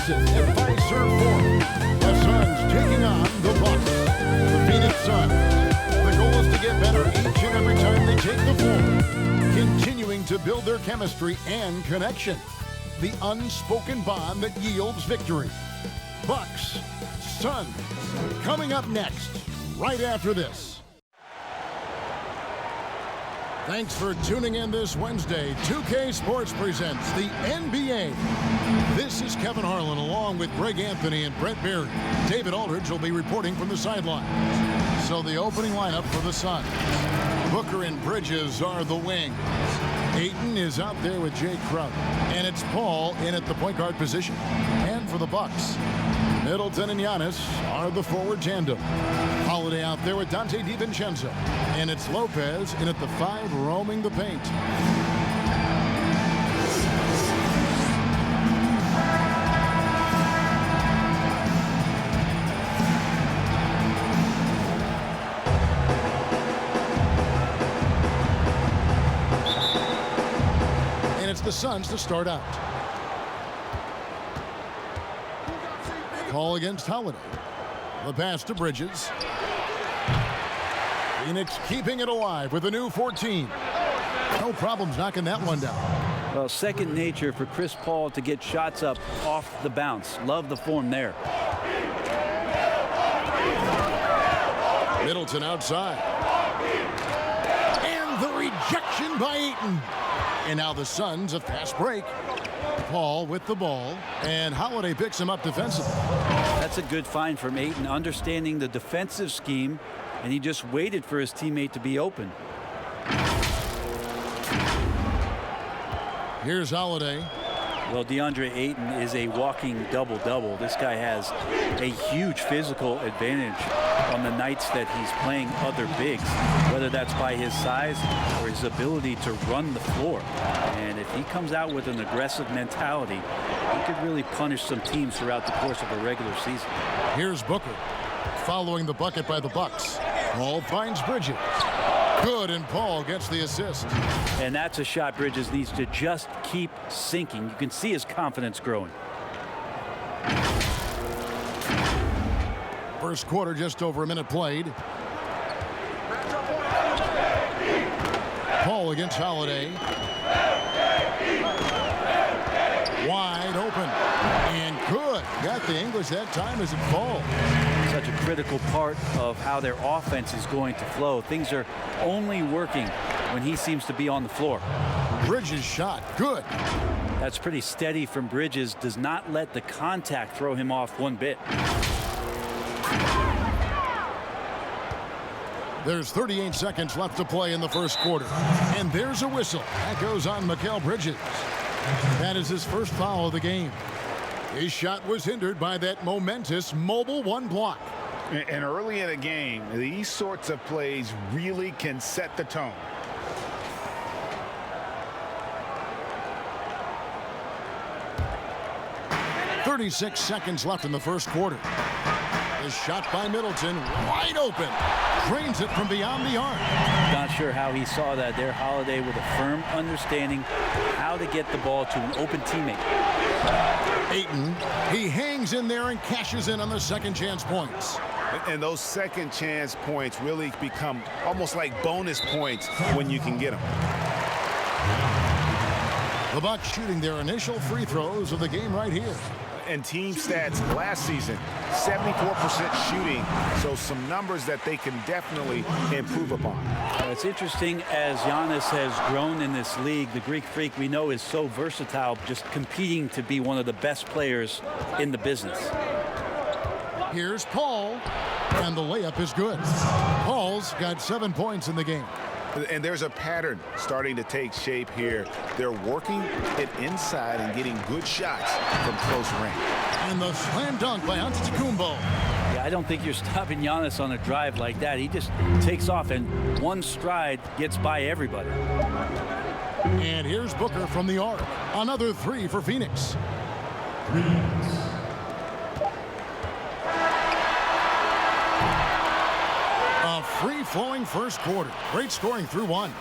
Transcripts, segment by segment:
Johnson at Fiserv Forum. The Suns taking on the Bucks. The Phoenix Suns. The goal is to get better each and every time they take the floor, continuing to build their chemistry and connection. The unspoken bond that yields victory. Bucks, Suns, coming up next, right after this. Thanks for tuning in this Wednesday. 2K Sports presents the NBA. This is Kevin Harlan along with Greg Anthony and Brett Berry. David Aldridge will be reporting from the sidelines. So the opening lineup for the Suns. Booker and Bridges are the wings. Ayton is out there with Jay Crowder. And it's Paul in at the point guard position. And for the Bucks, Middleton and Giannis are the forward tandem. Holiday out there with Dante DiVincenzo. And it's Lopez in at the 5 roaming the paint. And it's the Suns to start out. Call against Holiday. The pass to Bridges. Phoenix keeping it alive with a new 14. No problems knocking that one down. Well, second nature for Chris Paul to get shots up off the bounce. Love the form there. Middleton outside. And the rejection by Ayton. And now the Suns a fast break. Paul with the ball, and Holiday picks him up defensively. That's a good find from Ayton, understanding the defensive scheme, and he just waited for his teammate to be open. Here's Holiday. Well, DeAndre Ayton is a walking double-double. This guy has a huge physical advantage on the nights that he's playing other bigs, whether that's by his size or his ability to run the floor. And if he comes out with an aggressive mentality, he could really punish some teams throughout the course of a regular season. Here's Booker following the bucket by the Bucks. Paul finds Bridges. Good, and Paul gets the assist. And that's a shot Bridges needs to just keep sinking. You can see his confidence growing. First quarter, just over a minute played. Paul against Holiday. Wide open. And good. Got the English that time as it falls. Such a critical part of how their offense is going to flow. Things are only working when he seems to be on the floor. Bridges shot. Good. That's pretty steady from Bridges. Does not let the contact throw him off one bit. There's 38 seconds left to play in the first quarter. And there's a whistle. That goes on Mikal Bridges. That is his first foul of the game. His shot was hindered by that momentous mobile one block. And early in a game, these sorts of plays really can set the tone. .36 seconds left in the first quarter. The shot by Middleton, wide open. Drains it from beyond the arc. Not sure how he saw that there. Holiday with a firm understanding how to get the ball to an open teammate. Ayton, he hangs in there and cashes in on the second chance points. And those second chance points really become almost like bonus points when you can get them. The Bucks shooting their initial free throws of the game right here. And team stats last season, 74% shooting, so some numbers that they can definitely improve upon. It's interesting as Giannis has grown in this league. The Greek Freak we know is so versatile, just competing to be one of the best players in the business. Here's Paul, and the layup is good. Paul's got 7 points in the game. And there's a pattern starting to take shape here. They're working it inside and getting good shots from close range. And the slam dunk by Antetokounmpo. Yeah, I don't think you're stopping Giannis on a drive like that. He just takes off and one stride gets by everybody. And here's Booker from the arc. Another 3 for Phoenix. A free-flowing first quarter. Great scoring through 1.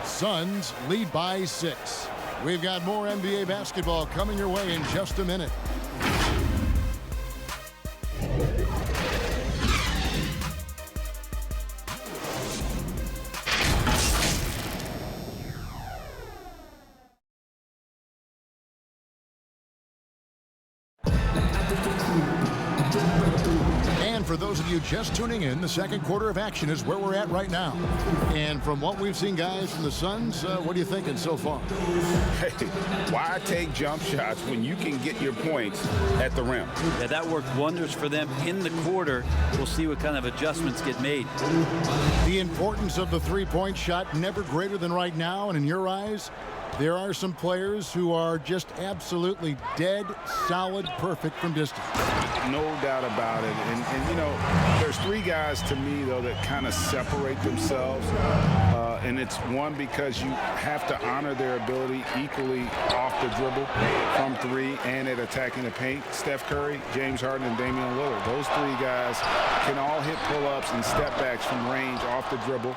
Suns lead by 6. We've got more NBA basketball coming your way in just a minute. for those of you just tuning in, the second quarter of action is where we're at right now. And from what we've seen, guys, from the Suns, what are you thinking so far? Hey, why take jump shots when you can get your points at the rim? Yeah, that worked wonders for them in the quarter. We'll see what kind of adjustments get made. The importance of the three-point shot never greater than right now, and in your eyes, there are some players who are just absolutely dead, solid, perfect from distance. No doubt about it. And you know, there's three guys to me, though, that kind of separate themselves. And it's one, because you have to honor their ability equally off the dribble from three and at attacking the paint. Steph Curry, James Harden, and Damian Lillard. Those three guys can all hit pull-ups and step-backs from range off the dribble.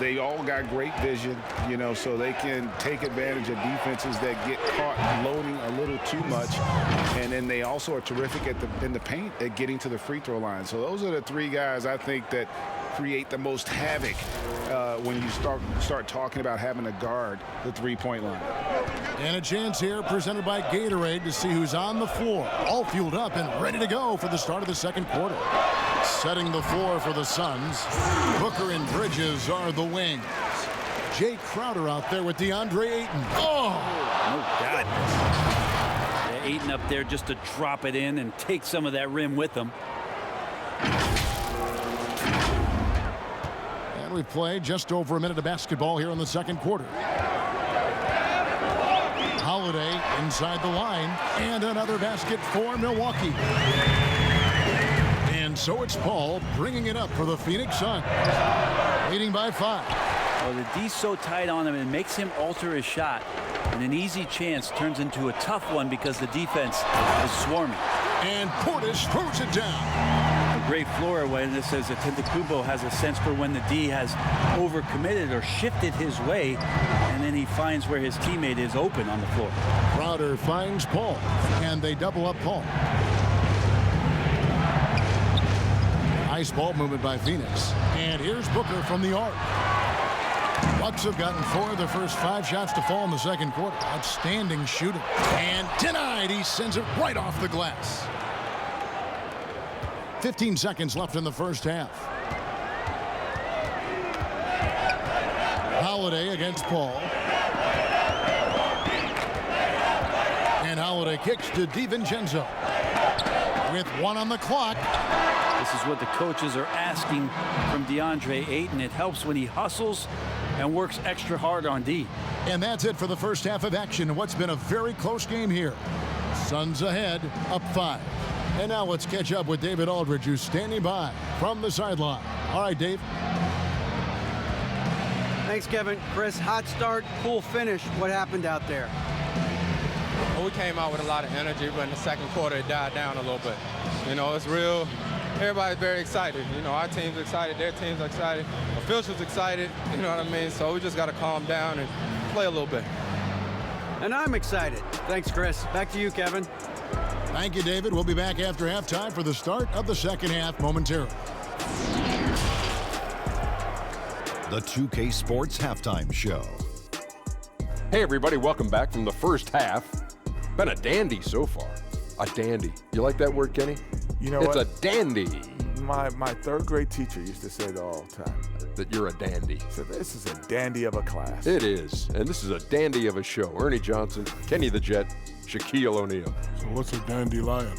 They all got great vision, you know, so they can take advantage of defenses that get caught loading a little too much. And then they also are terrific in the paint at getting to the free throw line. So those are the three guys I think that create the most havoc when you start talking about having to guard the three-point line. And a chance here presented by Gatorade to see who's on the floor, all fueled up and ready to go for the start of the second quarter. Setting the floor for the Suns, Booker and Bridges are the wings. Jay Crowder out there with DeAndre Ayton. Oh! Oh, God. Yeah, Ayton up there just to drop it in and take some of that rim with him. And we've played just over a minute of basketball here in the second quarter. Holiday inside the line, and another basket for Milwaukee. And so it's Paul bringing it up for the Phoenix Suns, leading by 5. Well, the D's so tight on him, it makes him alter his shot. And an easy chance turns into a tough one because the defense is swarming. And Portis throws it down. A great floor awareness says that Antetokounmpo has a sense for when the D has overcommitted or shifted his way, and then he finds where his teammate is open on the floor. Crowder finds Paul, and they double up Paul. Nice ball movement by Phoenix. And here's Booker from the arc. Bucks have gotten 4 of their first 5 shots to fall in the second quarter. Outstanding shooting. And denied. He sends it right off the glass. 15 seconds left in the first half. Holiday against Paul. And Holiday kicks to DiVincenzo. With 1 on the clock. This is what the coaches are asking from DeAndre Ayton. It helps when he hustles and works extra hard on D. And that's it for the first half of action in what's been a very close game here. Suns ahead, up 5. And now let's catch up with David Aldridge, who's standing by from the sideline. All right, Dave. Thanks, Kevin. Chris, hot start, cool finish. What happened out there? Well, we came out with a lot of energy, but in the second quarter it died down a little bit. You know, it's real. Everybody's very excited. You know, our team's excited, their team's excited, officials excited, you know what I mean? So we just got to calm down and play a little bit. And I'm excited. Thanks, Chris. Back to you, Kevin. Thank you, David. We'll be back after halftime for the start of the second half momentarily. The 2K Sports Halftime Show. Hey, everybody. Welcome back from the first half. Been a dandy so far. A dandy. You like that word, Kenny? You know it's what? a dandy. My third grade teacher used to say that all the time. That you're a dandy. So this is a dandy of a class. It is. And this is a dandy of a show. Ernie Johnson, Kenny the Jet, Shaquille O'Neal. So what's a dandelion?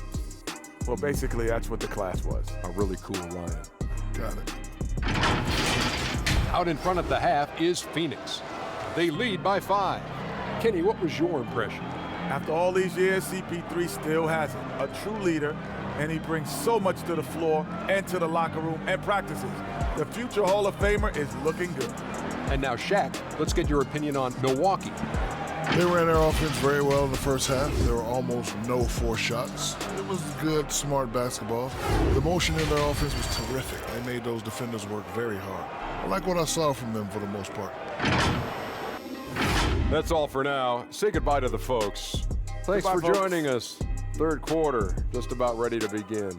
Well, basically, that's what the class was. A really cool lion. Got it. Out in front at the half is Phoenix. They lead by 5. Kenny, what was your impression? After all these years, CP3 still has it. A true leader, and he brings so much to the floor and to the locker room and practices. The future Hall of Famer is looking good. And now, Shaq, let's get your opinion on Milwaukee. They ran their offense very well in the first half. There were almost no forced shots. It was good, smart basketball. The motion in their offense was terrific. They made those defenders work very hard. I like what I saw from them for the most part. That's all for now. Say goodbye to the folks. Thanks for joining us. Third quarter, just about ready to begin.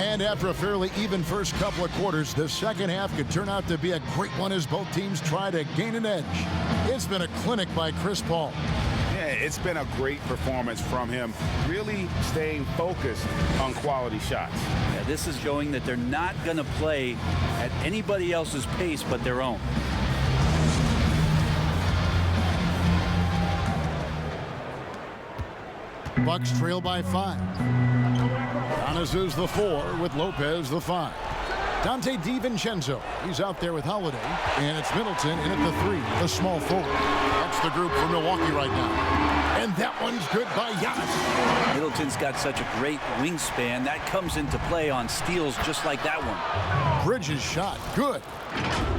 And after a fairly even first couple of quarters, the second half could turn out to be a great one as both teams try to gain an edge. It's been a clinic by Chris Paul. Yeah, it's been a great performance from him, really staying focused on quality shots. Yeah, this is showing that they're not going to play at anybody else's pace but their own. Bucks trail by 5. Giannis is the 4 with Lopez the 5. Dante DiVincenzo, he's out there with Holiday, and it's Middleton in at the 3, the small forward. That's the group for Milwaukee right now. And that one's good by Giannis. Middleton's got such a great wingspan. That comes into play on steals just like that one. Bridges shot, good.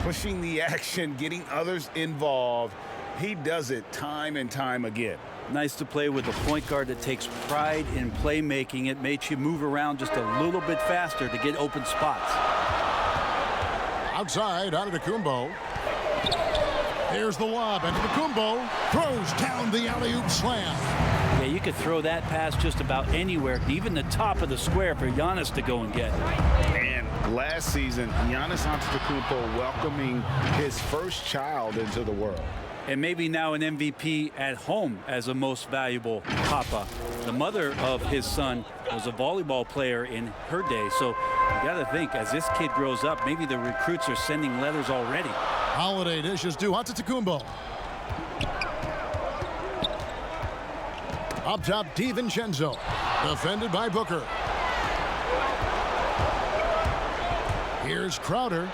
Pushing the action, getting others involved. He does it time and time again. Nice to play with a point guard that takes pride in playmaking. It makes you move around just a little bit faster to get open spots. Outside, Antetokounmpo. Here's the lob, and Antetokounmpo throws down the alley-oop slam. Yeah, you could throw that pass just about anywhere, even the top of the square for Giannis to go and get. And last season, Giannis Antetokounmpo welcoming his first child into the world. And maybe now an MVP at home as a most valuable papa. The mother of his son was a volleyball player in her day. So you got to think, as this kid grows up, maybe the recruits are sending letters already. Holiday dishes to Antetokounmpo. Up top, DiVincenzo. Defended by Booker. Here's Crowder.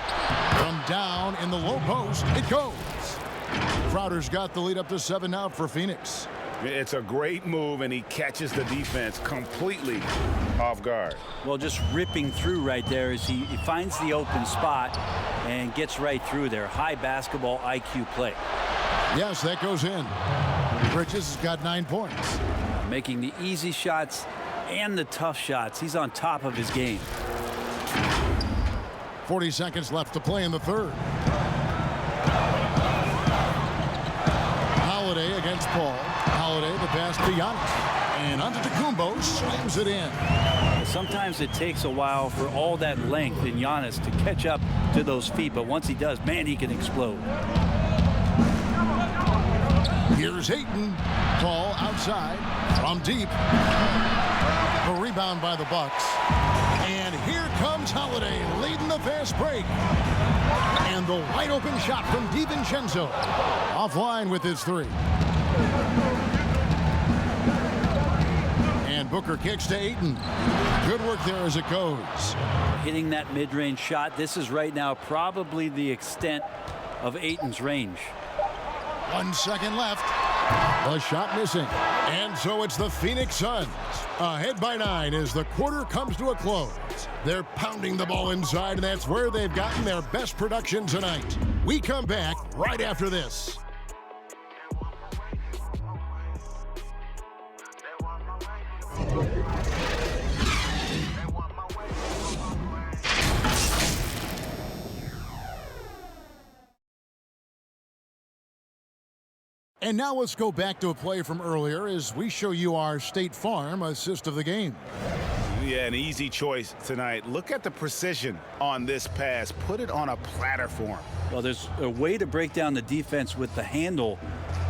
From down in the low post, it goes. Crowder's got the lead up to 7 now for Phoenix. It's a great move, and he catches the defense completely off guard. Well, just ripping through right there as he finds the open spot and gets right through there. High basketball IQ play. Yes, that goes in. Bridges has got 9 points. Making the easy shots and the tough shots. He's on top of his game. 40 seconds left to play in the third. Holiday against Paul. Holiday the pass to Giannis. And Antetokounmpo slams it in. Sometimes it takes a while for all that length in Giannis to catch up to those feet, but once he does, man, he can explode. Here's Ayton. Paul outside from deep. A rebound by the Bucks. And here comes Holiday leading the fast break. And the wide open shot from DiVincenzo. Offline with his 3. And Booker kicks to Ayton. Good work there as it goes. Hitting that mid-range shot. This is right now probably the extent of Ayton's range. 1 second left. The shot missing. And so it's the Phoenix Suns ahead by 9 as the quarter comes to a close. They're pounding the ball inside, and that's where they've gotten their best production tonight. We come back right after this. And now let's go back to a play from earlier as we show you our State Farm assist of the game. Yeah, an easy choice tonight. Look at the precision on this pass. Put it on a platter form. Well, there's a way to break down the defense with the handle,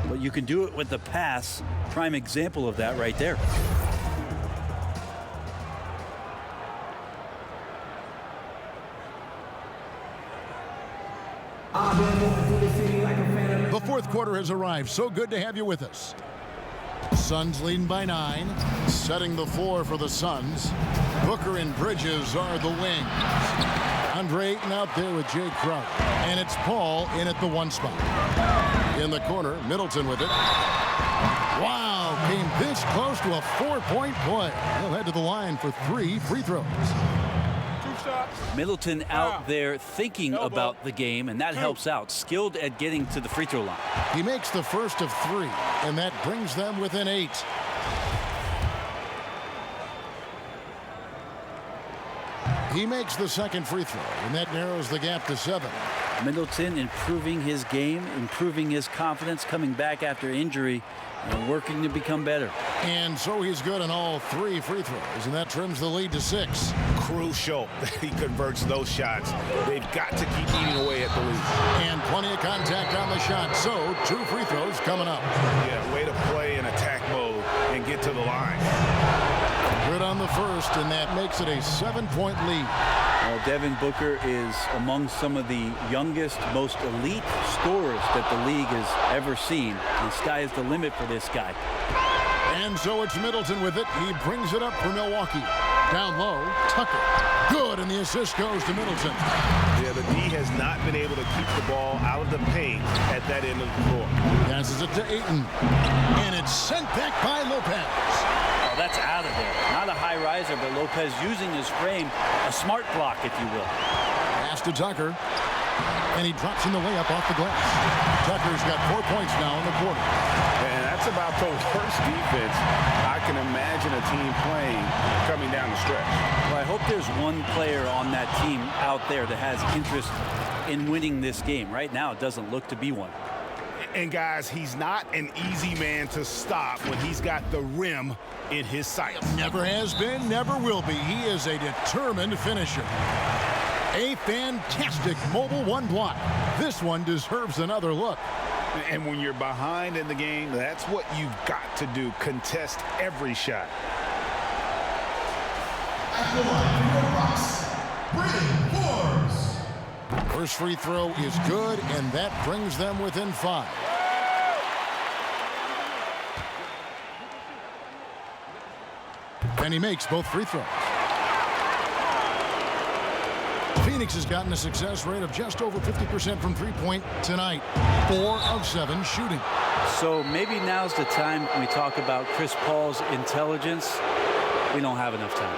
but you can do it with the pass. Prime example of that right there. The fourth quarter has arrived. So good to have you with us. Suns leading by 9. Setting the floor for the Suns. Booker and Bridges are the wings. Andre Ayton out there with Jay Crowder. And it's Paul in at the 1 spot. In the corner, Middleton with it. Wow, came this close to a 4-point play. He'll head to the line for 3 free throws. Middleton out there thinking about the game, and that helps out. Skilled at getting to the free throw line. He makes the first of 3, and that brings them within 8. He makes the second free throw, and that narrows the gap to 7. Middleton improving his game, improving his confidence, coming back after injury, and working to become better. And so he's good on all 3 free throws, and that trims the lead to 6. Crucial that he converts those shots. They've got to keep eating away at the lead. And plenty of contact on the shot, so 2 free throws coming up. Yeah, way to play in attack mode and get to the line. Good on the first, and that makes it a 7-point lead. Well, Devin Booker is among some of the youngest, most elite scorers that the league has ever seen. The sky is the limit for this guy. And so it's Middleton with it. He brings it up for Milwaukee. Down low, Tucker. Good, and the assist goes to Middleton. Yeah, the D has not been able to keep the ball out of the paint at that end of the floor. Passes it to Ayton. And it's sent back by Lopez. Oh, that's out of there. Not a high riser, but Lopez using his frame, a smart block, if you will. Pass to Tucker. And he drops in the layup off the glass. Tucker's got 4 points now in the quarter. And that's about the worst defense I can imagine a team playing coming down the stretch. Well, I hope there's one player on that team out there that has interest in winning this game. Right now, it doesn't look to be one. And guys, he's not an easy man to stop when he's got the rim in his sights. Never has been, never will be. He is a determined finisher. A fantastic mobile 1 block. This one deserves another look. And when you're behind in the game, that's what you've got to do. Contest every shot. First free throw is good, and that brings them within 5. And he makes both free throws. Phoenix has gotten a success rate of just over 50% from three-point tonight. 4 of 7 shooting. So maybe now's the time when we talk about Chris Paul's intelligence. We don't have enough time.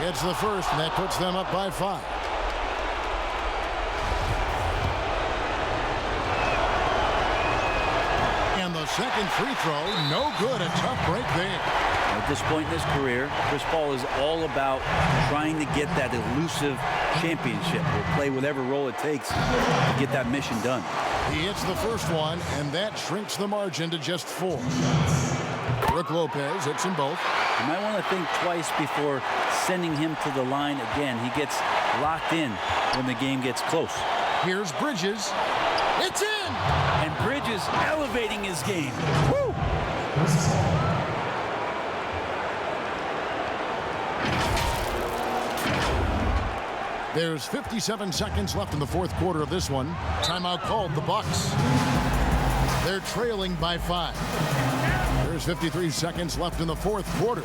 It's the first, and that puts them up by 5. And the second free throw, no good. A tough break there. At this point in his career, Chris Paul is all about trying to get that elusive championship. He'll play whatever role it takes to get that mission done. He hits the first one, and that shrinks the margin to just 4. Brook Lopez hits them both. You might want to think twice before sending him to the line again. He gets locked in when the game gets close. Here's Bridges. It's in! And Bridges elevating his game. Woo! There's 57 seconds left in the fourth quarter of this one. Timeout called the Bucks. They're trailing by 5. There's 53 seconds left in the fourth quarter.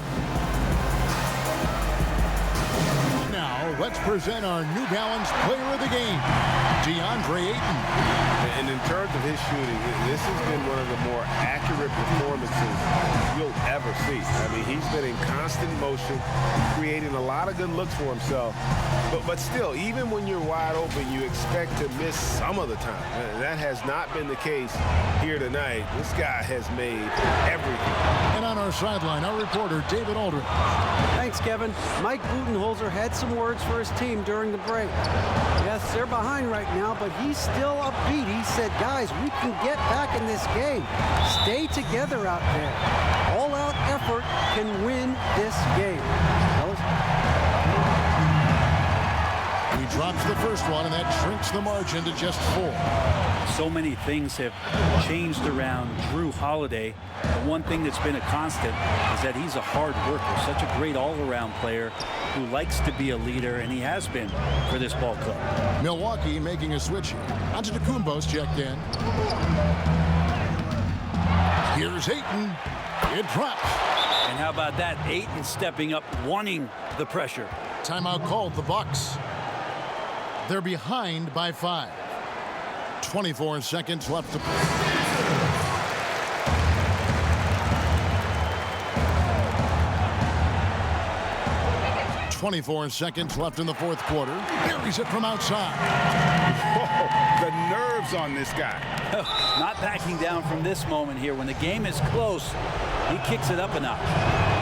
Now, let's present our New Balance player of the game, DeAndre Ayton. And in terms of his shooting, this has been one of the more accurate performances you'll ever see. I mean, he's been in constant motion, creating a lot of good looks for himself. But still, even when you're wide open, you expect to miss some of the time. And that has not been the case here tonight. This guy has made everything. And on our sideline, our reporter, David Aldridge. Thanks, Kevin. Mike Budenholzer had some words for his team during the break. Yes, they're behind right now, but he's still upbeat. He said, guys, we can get back in this game. Stay together out there. All-out effort can win this game. Fellas? He drops the first one, and that shrinks the margin to just 4. So many things have changed around Drew Holiday. The one thing that's been a constant is that he's a hard worker, such a great all-around player who likes to be a leader, and he has been for this ball club. Milwaukee making a switch here. Antetokounmpo's checked in. Here's Ayton. It drops. And how about that? Ayton stepping up, wanting the pressure. Timeout called the Bucks. They're behind by 5. 24 seconds left to play. 24 seconds left in the fourth quarter. Buries it from outside. Whoa, the nerves on this guy. Not backing down from this moment here. When the game is close, he kicks it up a notch.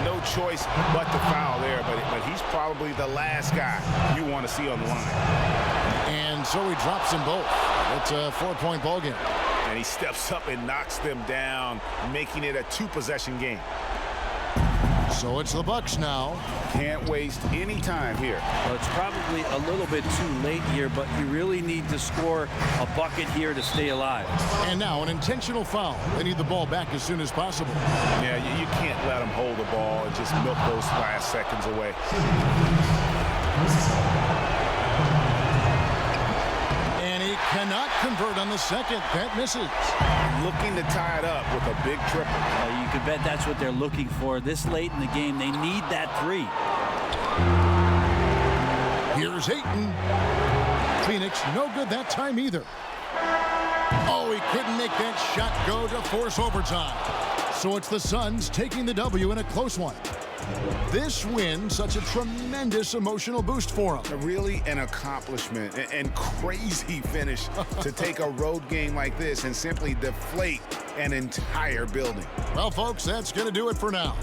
No choice but to foul there, but he's probably the last guy you want to see on the line. And so he drops them both. It's a 4-point ball game. And he steps up and knocks them down, making it a 2-possession game. So it's the Bucks now. Can't waste any time here. Well, it's probably a little bit too late here, but you really need to score a bucket here to stay alive. And now an intentional foul. They need the ball back as soon as possible. Yeah, you can't let them hold the ball and just milk those last seconds away. And he cannot convert on the second. That misses. Looking to tie it up with a big triple. You can bet that's what they're looking for. This late in the game, they need that 3. Here's Ayton. Phoenix, no good that time either. Oh, he couldn't make that shot go to force overtime. So it's the Suns taking the W in a close one. This win, such a tremendous emotional boost for them. Really an accomplishment and crazy finish to take a road game like this and simply deflate an entire building. Well, folks, that's going to do it for now.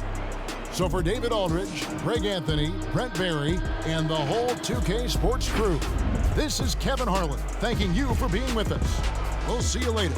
So for David Aldridge, Greg Anthony, Brent Barry, and the whole 2K Sports crew, this is Kevin Harlan thanking you for being with us. We'll see you later.